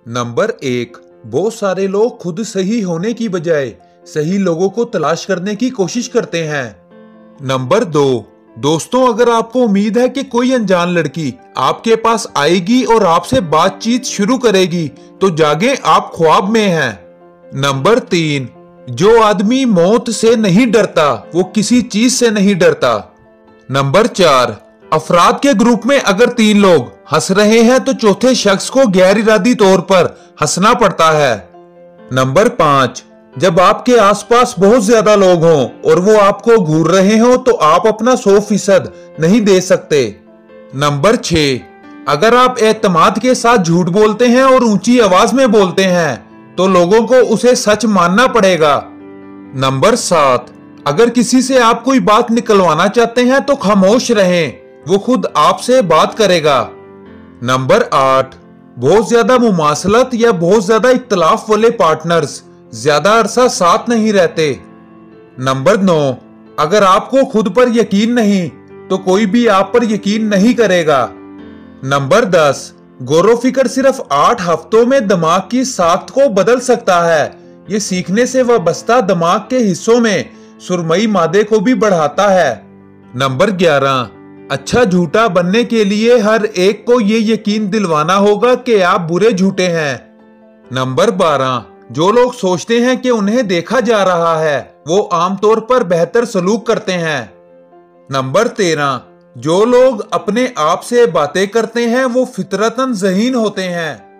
Number 1, बहुत सारे लोग खुद सही होने की बजाय सही लोगों को तलाश करने की कोशिश करते हैं। नंबर 2, दोस्तों अगर आपको उम्मीद है कि कोई अनजान लड़की आपके पास आएगी और आपसे बातचीत शुरू करेगी तो जागे, आप ख्वाब में हैं। नंबर 3, जो आदमी मौत से नहीं डरता वो किसी चीज से नहीं डरता। नंबर 4, अफराद के ग्रुप में अगर 3 लोग हंस रहे हैं तो चौथे शख्स को गैर इरादी तौर पर हंसना पड़ता है। नंबर 5, जब आपके आसपास बहुत ज्यादा लोग हों और वो आपको घूर रहे हों तो आप अपना 100% नहीं दे सकते। नंबर 6, अगर आप एतमाद के साथ झूठ बोलते हैं और ऊंची आवाज में बोलते हैं तो लोगों को उसे सच मानना पड़ेगा। नंबर 7, अगर किसी से आप कोई बात निकलवाना चाहते हैं तो खामोश रहें, वो खुद आपसे बात करेगा। नंबर 8, बहुत ज्यादा मुमासलत या बहुत ज्यादा इख्तलाफ वाले पार्टनर्स ज्यादा अरसा साथ नहीं रहते। नंबर 9, अगर आपको खुद पर यकीन नहीं तो कोई भी आप पर यकीन नहीं करेगा। नंबर 10, गौर फिक्र सिर्फ 8 हफ्तों में दिमाग की साख्त को बदल सकता है। ये सीखने से वाबस्ता दिमाग के हिस्सों में सुरमई मादे को भी बढ़ाता है। नंबर 11, अच्छा झूठा बनने के लिए हर एक को ये यकीन दिलवाना होगा कि आप बुरे झूठे हैं। नंबर 12, जो लोग सोचते हैं कि उन्हें देखा जा रहा है वो आमतौर पर बेहतर सलूक करते हैं। नंबर 13, जो लोग अपने आप से बातें करते हैं वो फितरतन ज़हीन होते हैं।